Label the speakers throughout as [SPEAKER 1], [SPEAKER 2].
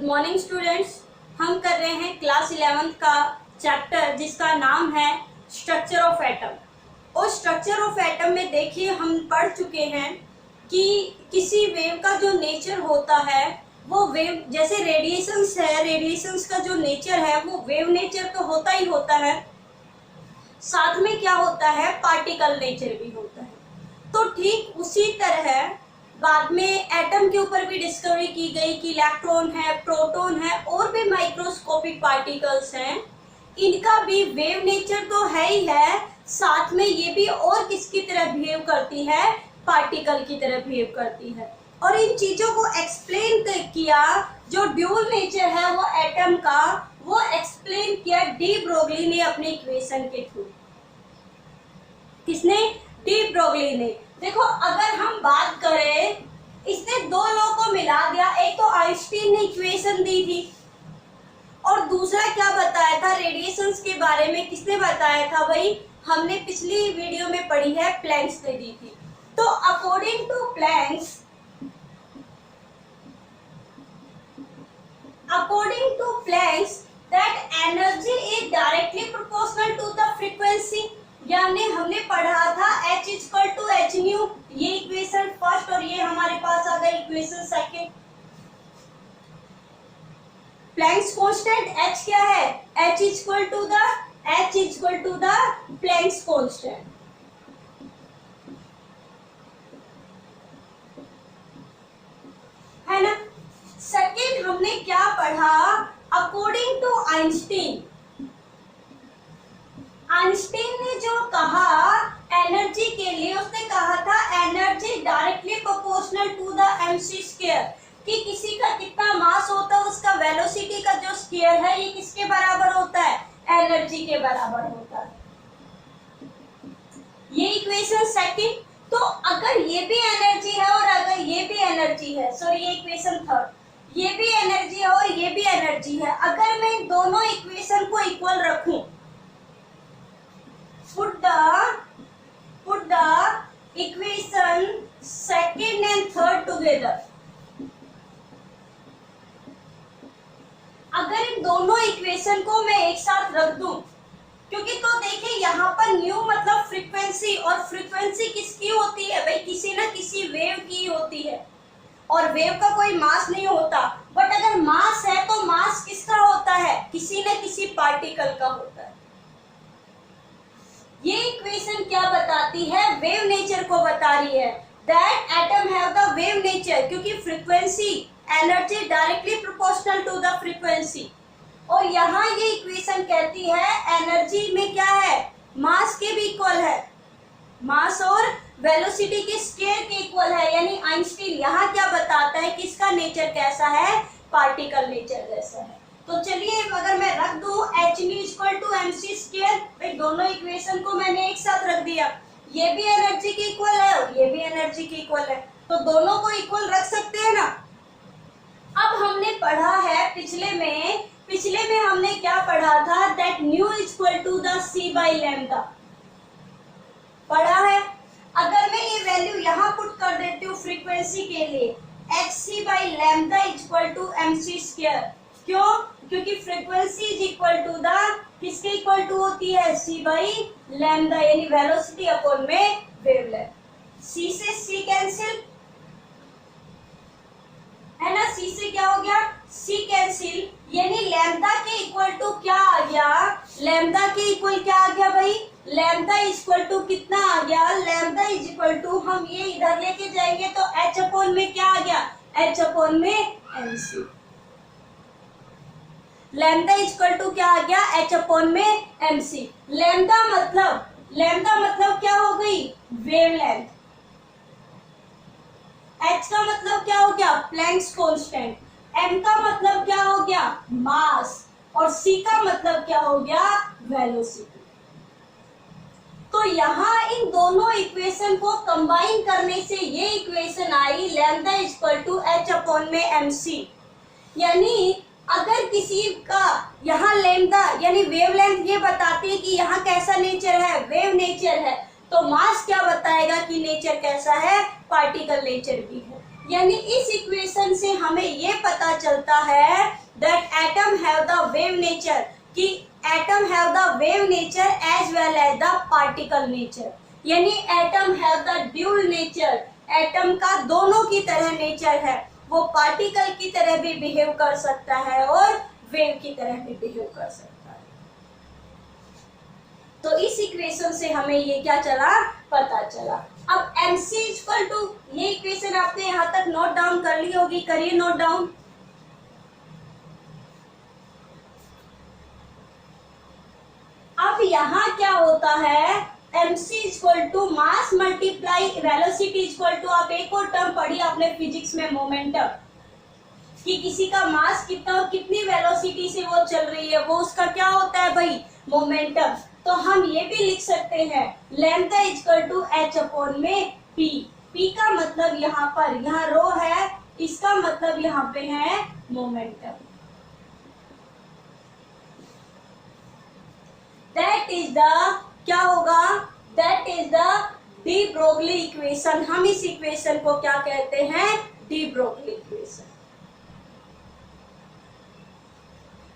[SPEAKER 1] Good morning students. हम कर रहे हैं क्लास 11th का चैप्टर जिसका नाम है स्ट्रक्चर ऑफ एटम। और स्ट्रक्चर ऑफ एटम में देखिए हम पढ़ चुके हैं कि किसी वेव का जो नेचर होता है वो वेव जैसे रेडिएशंस है, रेडिएशंस का जो नेचर है वो वेव नेचर तो होता ही होता है, साथ में क्या होता है पार्टिकल नेचर भी होता है। तो ठीक उसी तरह बाद में एटम के ऊपर भी डिस्कवरी की गई कि इलेक्ट्रॉन है, प्रोटॉन है और भी माइक्रोस्कोपिक पार्टिकल्स हैं, इनका भी वेव नेचर तो है ही है, साथ में ये भी और किसकी तरह बिहेव करती है, पार्टिकल की तरह बिहेव करती है। और इन चीजों को एक्सप्लेन किया, जो ड्यूल नेचर है वो एटम का, वो एक्सप्लेन किया डी ब्रोगली ने अपने इक्वेशन के थ्रू। किसने? डी ब्रोगली ने। देखो अगर हम बात करें, इसने दो लोगों को मिला दिया, एक तो आइंस्टीन ने इक्वेशन दी थी और दूसरा क्या बताया था रेडिएशंस के बारे में, किसने बताया था भाई, हमने पिछली वीडियो में पढ़ी है, प्लैंक्स ने दी थी। तो according to Planck's, that energy is directly proportional to the frequency। यानी हमने पढ़ा था H equal to H nu, ये इक्वेशन फर्स्ट और ये हमारे पास आ गई equation second. Planck's constant H क्या है? H equal to the Planck's constant. है ना। सेकेंड हमने क्या पढ़ा, अकॉर्डिंग टू आइंस्टीन, आइंस्टीन ने जो कहा एनर्जी के लिए, उसने कहा था energy directly proportional to the mc square, कि किसी का कितना मास होता है उसका वेलोसिटी का जो स्क्वायर है ये किसके बराबर होता है, एनर्जी के बराबर होता है। ये इक्वेशन सेकंड। तो अगर ये भी एनर्जी है और अगर ये भी एनर्जी है, सॉरी ये इक्वेशन थर्ड, ये भी एनर्जी है और ये भी एनर्जी है, अगर मैं इन दोनों इक्वेशन को इक्वल रखूं, put the equation second and third together, अगर इन दोनों इक्वेशन को मैं एक साथ रख दूं, क्योंकि तो देखिए यहाँ पर न्यू मतलब फ्रीक्वेंसी, और फ्रीक्वेंसी किसकी होती है भाई, किसी ना किसी वेव की होती है, और वेव का कोई मास नहीं होता। बट अगर मास है तो मास किसका होता है, किसी न किसी पार्टिकल का होता है। ये इक्वेशन क्या बताती है, वेव नेचर को बता रही है, that atom have the wave nature, क्योंकि frequency energy directly proportional to the frequency. और यहाँ ये इक्वेशन कहती है एनर्जी में क्या है, मास के भी इक्वल है, मास और वेलोसिटी के स्क्वायर के इक्वल है। यानी आइंस्टीन यहाँ क्या बताता है कि इसका नेचर कैसा है, पार्टिकल नेचर जैसा है। तो चलिए अगर मैं रख दूं H nu equal to mc square, भाई दोनों इक्वेशन को मैंने एक साथ रख दिया, ये भी एनर्जी के इक्वल है और ये भी एनर्जी के इक्वल है, तो दोनों को इक्वल रख सकते हैं ना। अब हमने पढ़ा है पिछले में हमने क्या पढ़ा था, that nu equal to the c by lambda पढ़ा है। अगर मैं ये वैल्यू यहाँ पुट कर देती हूँ फ्रीक्वेंसी के लिए, hc by lambda equal to mc square, क्यों? क्योंकि frequency is equal to the, किसके इक्वल टू होती है, c बाई लैम्डा, यानी वेलोसिटी अपॉन में वेवलेंथ। c से c कैंसिल है ना, c से क्या हो गया, c कैंसिल, यानी लैम्डा के इक्वल टू क्या आ गया, लैम्डा के इक्वल क्या आ गया भाई, लैम्डा इक्वल टू कितना आ गया, लैम्डा इज इक्वल टू, हम ये इधर लेके जाएंगे तो h अपॉन में क्या आ गया, h अपॉन में mc। लैम्डा इक्वल टू क्या आ गया, h अपॉन में mc। लैम्डा मतलब क्या हो गई, वेवलेंथ। h का मतलब क्या हो गया, प्लैंक्स कांस्टेंट। m का मतलब क्या हो गया, मास। और c का मतलब क्या हो गया, वेलोसिटी। तो यहाँ इन दोनों इक्वेशन को कंबाइन करने से ये इक्वेशन आई lambda equal to h upon में mc। यानी अगर किसी का यहाँ लैम्डा यानी वेवलेंथ ये बताती है कि यहाँ कैसा नेचर है, वेव नेचर है, तो मास क्या बताएगा कि नेचर कैसा है, पार्टिकल नेचर भी है। यानी इस इक्वेशन से हमें ये पता चलता है that atom have the wave nature, कि atom have the wave nature as well as the particle nature. यानी atom have the dual nature, atom का दोनों की तरह नेचर है, वो पार्टिकल की तरह भी बिहेव कर सकता है और वेव की तरह भी बिहेव कर सकता है। तो इस इक्वेशन से हमें ये क्या चला, पता चला। अब mc इक्वल टू, ये इक्वेशन आपने यहां तक नोट डाउन कर ली होगी, करिए नोट डाउन। अब यहाँ क्या होता है, mc equal to mass multiply velocity equal to, आप एक और टर्म पढ़ी आपने फिजिक्स में, मोमेंटम, कि किसी का मास कितना और कितनी वेलोसिटी से वो चल रही है, वो उसका क्या होता है भाई, मोमेंटम। तो हम ये भी लिख सकते हैं lambda equal to h upon में p। p का मतलब यहाँ पर, यहाँ रो है, इसका मतलब यहाँ पे है मोमेंटम। दैट इज द, क्या होगा, that is the de Broglie equation. हम इस इक्वेशन को क्या कहते हैं, डी ब्रोगली इक्वेशन।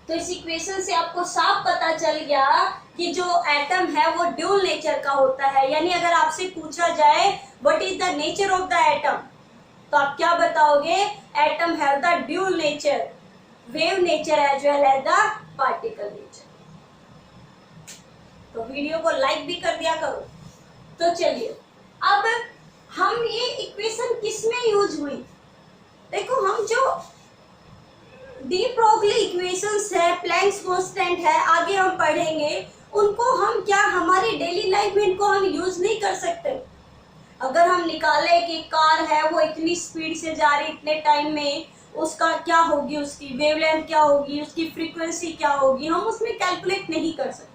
[SPEAKER 1] तो इस इक्वेशन से आपको साफ पता चल गया कि जो एटम है वो ड्यूल नेचर का होता है। यानी अगर आपसे पूछा जाए what is the nature of the atom, तो आप क्या बताओगे, atom have the dual nature, wave nature as well as the particle nature. तो वीडियो को लाइक भी कर दिया करो। तो चलिए, अब हम ये इक्वेशन किस में यूज हुई, देखो हम जो डी ब्रोगली इक्वेशंस है, प्लैंक्स कांस्टेंट है, आगे हम पढ़ेंगे, उनको हम क्या हमारी डेली लाइफ में इनको हम यूज नहीं कर सकते। अगर हम निकाले कि कार है वो इतनी स्पीड से जा रही इतने टाइम में, उसका क्या होगी, उसकी वेवलेंथ क्या होगी, उसकी फ्रीक्वेंसी क्या होगी, हम उसमें कैलकुलेट नहीं कर सकते।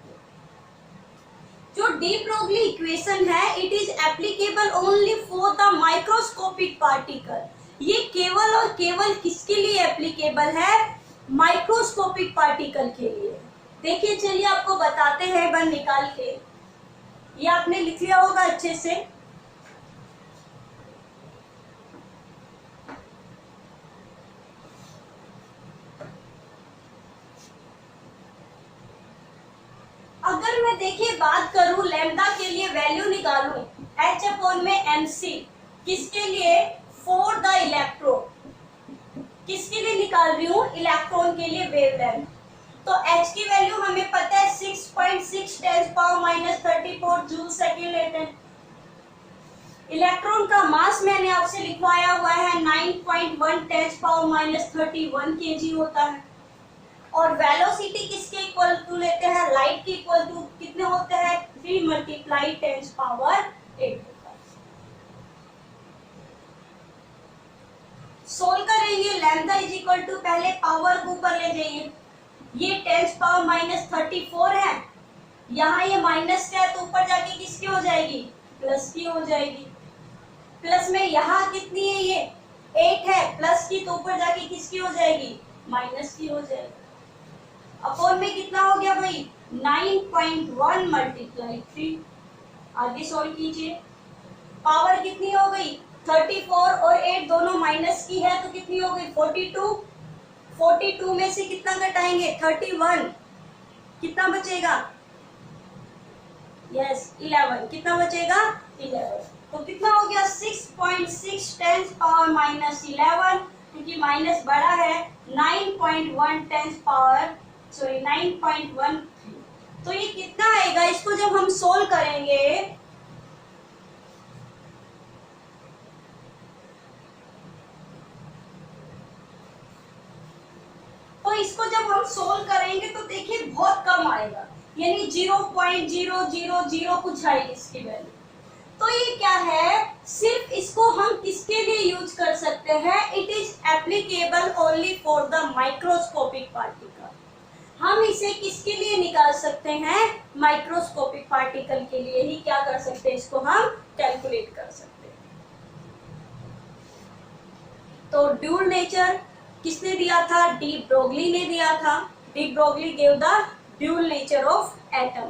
[SPEAKER 1] जो डी ब्रोगली इक्वेशन है, it is applicable only for the microscopic particle. ये केवल और केवल किसके लिए एप्लीकेबल है, माइक्रोस्कोपिक पार्टिकल के लिए। देखिए चलिए आपको बताते हैं बन निकाल के, ये आपने लिख लिया होगा अच्छे से। अगर मैं देखिए बात करूं लैम्डा के लिए वैल्यू निकालूं, h अपॉन में mc, किसके लिए, फॉर द इलेक्ट्रॉन, किसके लिए निकाल रही हूँ, इलेक्ट्रॉन के लिए वेवलेंथ। तो h की वैल्यू हमें पता है 6.6 10⁻34 जूल सेकेंड लेते हैं। इलेक्ट्रॉन का मास मैंने आपसे लिखवाया हुआ है 9.1 10⁻31 kg होता है। और वेलोसिटी किसके इक्वल टू लेते हैं, लाइट के इक्वल टू कितने होते हैं, 3 × 10⁸ सोल्व करेंगे। लैम्डा इज इक्वल टू, पहले पावर को ऊपर ले जाइए, ये 10⁻34 है, यहाँ ये माइनस का है तो ऊपर जाके किसकी हो जाएगी, प्लस की हो जाएगी। प्लस में यहाँ कितनी है, ये 8 है, प्लस की तो ऊपर जाके किसकी हो जाएगी, माइनस की हो जाएगी। अपॉन में कितना हो गया भाई, 9.1 × 3। आगे सॉल्व कीजिए, पावर कितनी हो गई, 34 और 8 दोनों माइनस की है तो कितनी हो गई, 42। 42 में से कितना घटाएंगे, 31, कितना बचेगा, यस 11, कितना बचेगा, 11। तो कितना हो गया, 6.6 10⁻−11, क्योंकि माइनस बड़ा है, 9.1 9.13। तो ये कितना आएगा, इसको जब हम सोल्व करेंगे तो इसको जब हम सोल्व करेंगे तो देखिए बहुत कम आएगा, यानी 0.000 कुछ आएगी इसकी वैल्यू। तो ये क्या है, सिर्फ इसको हम किसके लिए यूज कर सकते हैं, it is applicable only for the microscopic particle. हम इसे किसके लिए निकाल सकते हैं, माइक्रोस्कोपिक पार्टिकल के लिए ही क्या कर सकते हैं, इसको हम कैलकुलेट कर सकते हैं। तो ड्यूल नेचर किसने दिया था, डी ब्रोगली ने दिया था। De Broglie gave the dual nature of atom.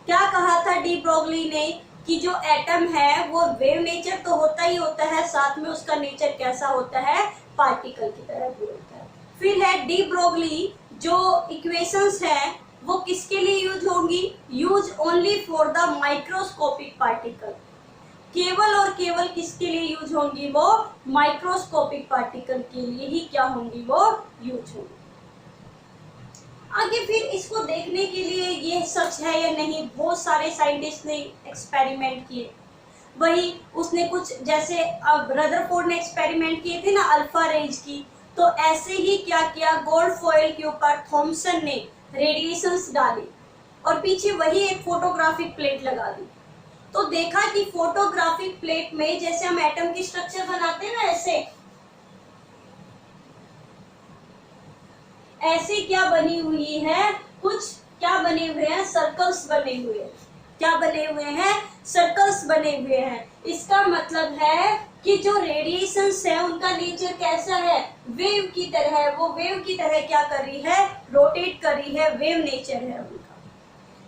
[SPEAKER 1] क्या कहा था डी ब्रोगली ने, कि जो एटम है वो वेव नेचर तो होता ही होता है, साथ में उसका नेचर कैसा होता है, पार्टिकल की तरह भी होता है। फिर है डी ब्रोगली, जो इक्वेशंस हैं वो किसके लिए यूज होंगी, use only for the microscopic particle, केवल और केवल किसके लिए यूज होंगी, वो माइक्रोस्कोपिक पार्टिकल के लिए ही क्या होंगी, वो यूज होंगी। आगे फिर इसको देखने के लिए ये सच है या नहीं, बहुत सारे साइंटिस्ट ने एक्सपेरिमेंट किए। वही उसने कुछ जैसे अब रदरफोर्ड ने एक्सपेरिमेंट किए थे ना अल्फा रेंज की, तो ऐसे ही क्या किया, गोल्ड फॉइल के ऊपर थॉमसन ने रेडिएशंस डाली और पीछे वही एक फोटोग्राफिक प्लेट लगा दी। तो देखा कि फोटोग्राफिक प्लेट में जैसे हम एटम की स्ट्रक्चर बनाते हैं ना, ऐसे क्या बनी हुई है, कुछ क्या बने हुए हैं, सर्कल्स बने हुए हैं। क्या बने हुए हैं, सर्कल्स बने हुए हैं। इसका मतलब है कि जो रेडिएशंस है उनका नेचर कैसा है, वेव की तरह है। वो वेव की तरह क्या कर रही है, रोटेट कर रही है, वेव नेचर है उनका।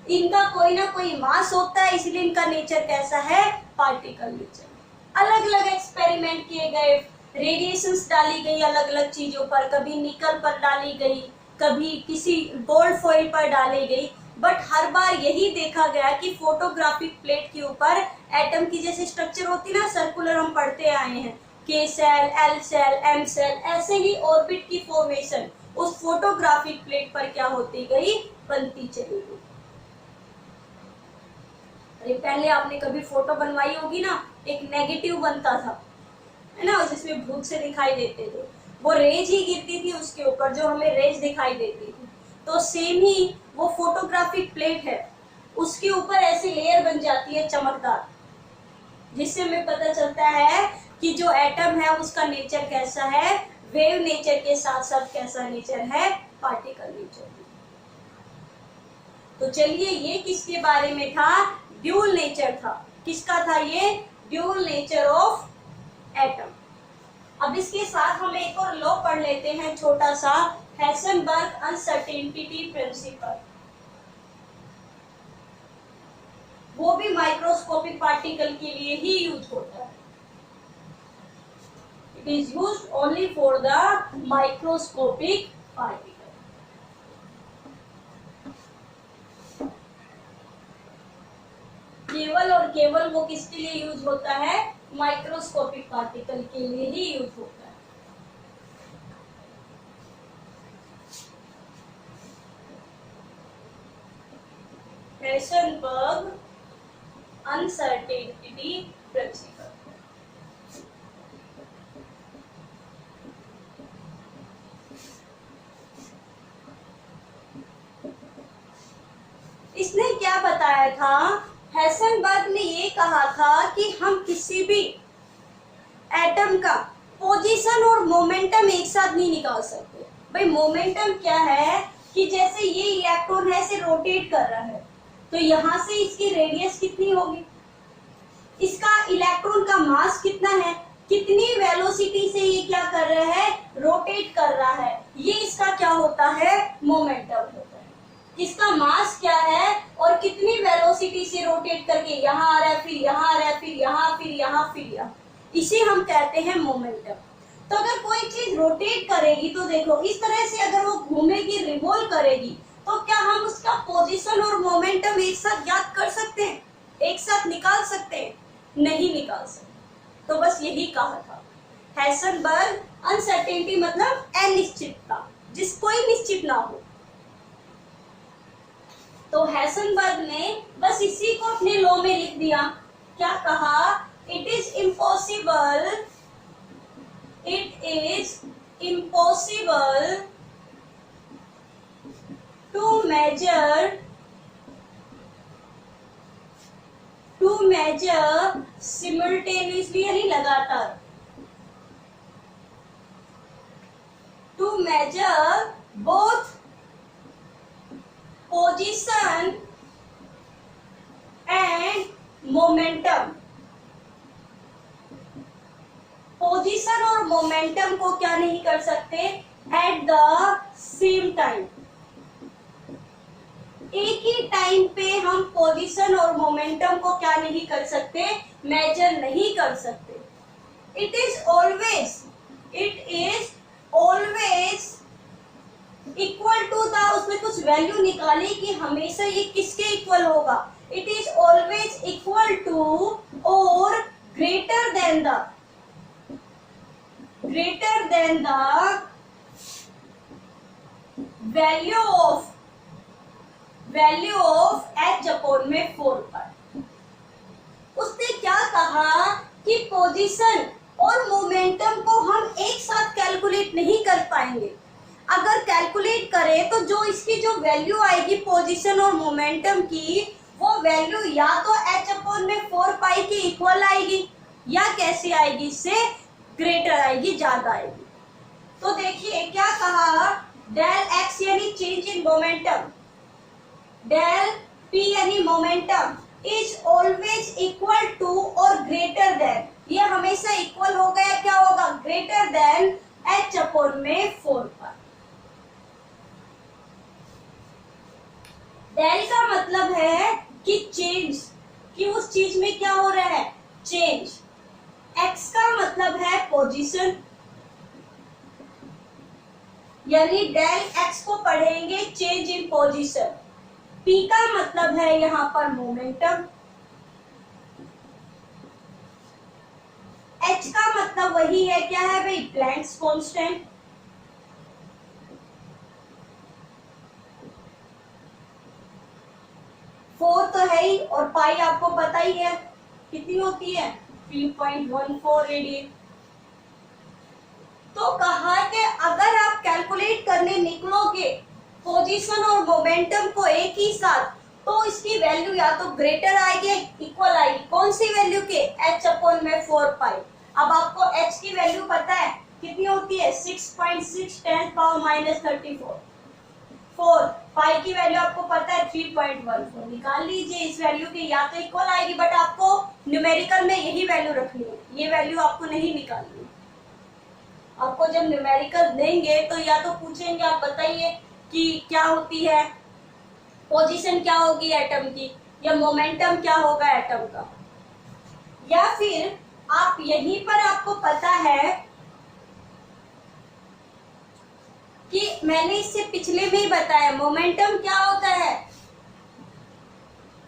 [SPEAKER 1] इनका कोई ना कोई मास होता है, इसलिए इनका नेचर कैसा है, पार्टिकल नेचर। अलग अलग एक्सपेरिमेंट किए गए, रेडिएशंस डाली गई अलग अलग चीजों पर, कभी निकल पर डाली गई, कभी किसी गोल्ड फॉइल पर डाली गई, बट हर बार यही देखा गया कि फोटोग्राफिक प्लेट के ऊपर एटम की जैसे स्ट्रक्चर होती ना, सर्कुलर हम पढ़ते आए हैं, K cell, L cell, M cell, ऐसे ही ऑर्बिट की फॉर्मेशन उस फोटोग्राफिक प्लेट पर क्या होती गई, बनती चली गई। अरे पहले आपने कभी फोटो बनवाई होगी ना, एक नेगेटिव बनता था, है ना, जिसमें भूत से दिखाई देते थे, वो रेज ही गिरती थी उसके ऊपर, जो हमें रेज दिखाई देती थी। तो सेम ही वो फोटोग्राफिक प्लेट है, उसके ऊपर ऐसी लेयर बन जाती है चमकदार, जिससे हमें पता चलता है कि जो एटम है उसका नेचर कैसा है, वेव नेचर के साथ साथ कैसा नेचर है, पार्टिकल नेचर। तो चलिए, ये किसके बारे में था, ड्यूल नेचर था। किसका था ये, ड्यूल नेचर ऑफ एटम। अब इसके साथ हम एक और लॉ पढ़ लेते हैं छोटा सा, हेसेनबर्ग अनसर्टेनिटी प्रिंसिपल। वो भी माइक्रोस्कोपिक पार्टिकल के लिए ही यूज होता है। It is used only for the microscopic particle. केवल और केवल वो किसके लिए यूज होता है, माइक्रोस्कोपिक पार्टिकल के लिए ही यूज होता है। हेसेनबर्ग अनसर्टेनिटी प्रिंसिपल। इसने क्या बताया था, हेसेनबर्ग ने ये कहा था कि हम किसी भी एटम का पोजीशन और मोमेंटम एक साथ नहीं निकाल सकते। भाई मोमेंटम क्या है कि जैसे ये इलेक्ट्रॉन है, इसे रोटेट कर रहा है, तो यहां से इसकी रेडियस कितनी होगी, इसका इलेक्ट्रॉन का मास कितना है, कितनी वेलोसिटी से ये क्या कर रहा है, रोटेट कर रहा है, ये इसका क्या होता है, मोमेंटम होता है। इसका मास क्या है और कितनी वेलोसिटी से रोटेट करके यहाँ आ रहा है, फिर यहाँ आ रहा है, फिर यहाँ, फिर यहाँ, फिर यहाँ, इसे हम कहते हैं मोमेंटम। तो अगर कोई चीज रोटेट करेगी तो देखो इस तरह से अगर वो घूमेगी, रिवॉल्व करेगी, तो क्या हम उसका पोजीशन और मोमेंटम एक साथ ज्ञात कर सकते हैं, एक साथ निकाल सकते हैं, नहीं निकाल सकते। तो बस यही कहा था हेसेनबर्ग अनसर्टेनिटी, मतलब अनिश्चितता, जिस कोई निश्चित ना हो। तो हेसेनबर्ग ने बस इसी को अपने लॉ में लिख दिया। क्या कहा, it is impossible to measure simultaneously, यानी लगातार, to measure both position and momentum. Position और मोमेंटम को क्या नहीं कर सकते, एट द सेम टाइम। एक ही टाइम पे हम पोजीशन और मोमेंटम को क्या नहीं कर सकते, मेजर नहीं कर सकते। It is always equal to the, उसमें कुछ वैल्यू निकाली कि हमेशा ये किसके इक्वल होगा। It is always equal to और greater than the value of h upon में 4 पर। उसने क्या कहा कि पोजीशन और मोमेंटम को हम एक साथ कैलकुलेट नहीं कर पाएंगे। अगर कैलकुलेट करें तो जो इसकी जो वैल्यू आएगी पोजीशन और मोमेंटम की, वो वैल्यू या तो h अपॉन में 4 पाई की इक्वल आएगी या कैसे आएगी, इससे ग्रेटर आएगी, ज्यादा आएगी। तो देखिए क्या कहा, डेल x यानी change in momentum, del p यानी momentum is always equal to और ग्रेटर देन, ये हमेशा इक्वल हो गया, क्या होगा, ग्रेटर देन h अपॉन में 4 पर। डेल का मतलब है कि चेंज, कि उस चीज में क्या हो रहा है, चेंज। x का मतलब है पोजीशन, यानी डेल x को पढ़ेंगे चेंज इन पोजीशन। p का मतलब है यहाँ पर मोमेंटम, h का मतलब वही है, क्या है भाई, प्लैंक्स कांस्टेंट। फोर तो है ही, और पाई आपको पता ही है कितनी होती है, 3.14 रेडियन। तो कहा कि अगर आप कैलकुलेट करने निकलोगे पोजीशन और मोमेंटम को एक ही साथ, तो इसकी वैल्यू या तो ग्रेटर आएगी, इक्वल आएगी, कौन सी वैल्यू के, h अपॉन में 4 पाई। अब आपको h की वैल्यू पता है कितनी होती है, 6.6 10 पावर माइनस 34। 4 पाई की वैल्यू आपको पता है 3.14, निकाल लीजिए इस वैल्यू की, या तो इक्वल आएगी, बट आपको न्यूमेरिकल में यही वैल्यू रखनी है, ये वैल्यू आपको नहीं निकालनी। आपको जब न्यूमेरिकल देंगे तो या तो पूछेंगे आप बताइए कि क्या होती है, पोजीशन क्या होगी एटम की, या मोमेंटम क्या होगा एटम का, या फिर आप यहीं पर आपको पता है कि मैंने इससे पिछले में ही बताया मोमेंटम क्या होता है,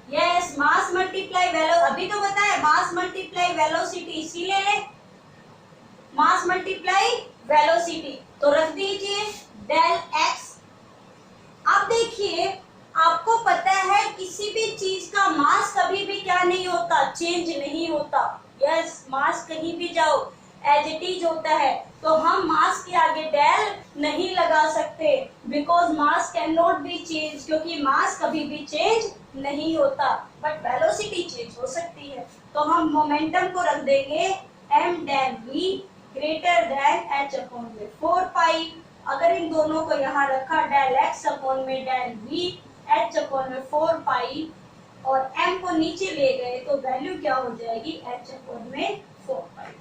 [SPEAKER 1] यस, मास मल्टीप्लाई वेलो, अभी तो बताया मास मल्टीप्लाई वेलोसिटी, इसीलिए ले मास मल्टीप्लाई वेलोसिटी, तो रख दीजिए डेल एक्स। अब देखिए आपको पता है किसी भी चीज का मास कभी भी क्या नहीं होता, चेंज नहीं होता, यस, मास कहीं भी जाओ एज इट इज होता है, तो हम मास के आगे डेल नहीं लगा सकते, because mass can not be change, क्योंकि मास कभी भी चेंज नहीं होता, बट वेलोसिटी चेंज हो सकती है। तो हम मोमेंटम को रख देंगे m del v greater than h upon में 4 पाई। अगर इन दोनों को यहाँ रखा डेल x अपॉन में डेल v h अपॉन में 4 पाई और m को नीचे ले गए तो वैल्यू क्या हो जाएगी, h अपॉन में 4 पाई।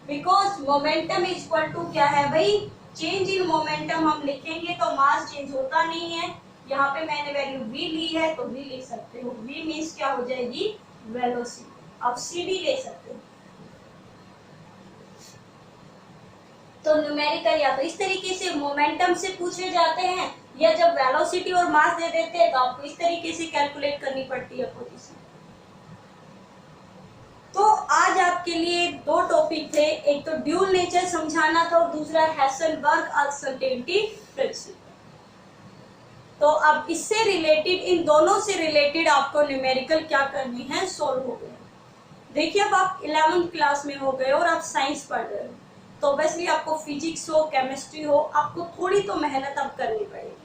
[SPEAKER 1] Because momentum is equal to क्या है भाई, चेंज इन मोमेंटम हम लिखेंगे तो मास चेंज होता नहीं है, यहाँ पे मैंने वैल्यू v ली है तो v लिख सकते हो, v मीन्स क्या हो जाएगी, वेलोसिटी। अब cd ले सकते हो। तो न्यूमेरिकल या तो इस तरीके से मोमेंटम से पूछे जाते हैं, या जब वेलोसिटी और मास दे देते हैं तो आपको इस तरीके से कैलकुलेट करनी पड़ती है पोजीशन। तो आज आपके लिए दो टॉपिक थे, एक तो ड्यूल नेचर समझाना था और दूसरा हेसेनबर्ग अनसर्टेनिटी प्रिंसिपल। तो अब इससे रिलेटेड, इन दोनों से रिलेटेड आपको न्यूमेरिकल क्या करनी है, सोल्व हो गए। देखिए अब आप 11th क्लास में हो गए और आप साइंस पढ़ रहे हो, तो ऑब्वियसली आपको फिजिक्स हो, केमिस्ट्री हो, आपको थोड़ी तो मेहनत अब करनी पड़ेगी।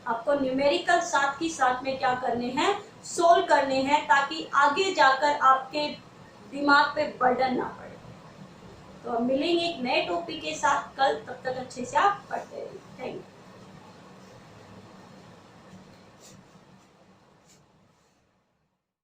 [SPEAKER 1] आपको न्यूमेरिकल साथ ही साथ में क्या करने हैं, सोल्व करने हैं, ताकि आगे जाकर आपके दिमाग पे बर्डन ना पड़े। तो अब मिलेंगे एक नए टॉपिक के साथ कल, तब तक अच्छे से आप पढ़ते रहिए। Thank you.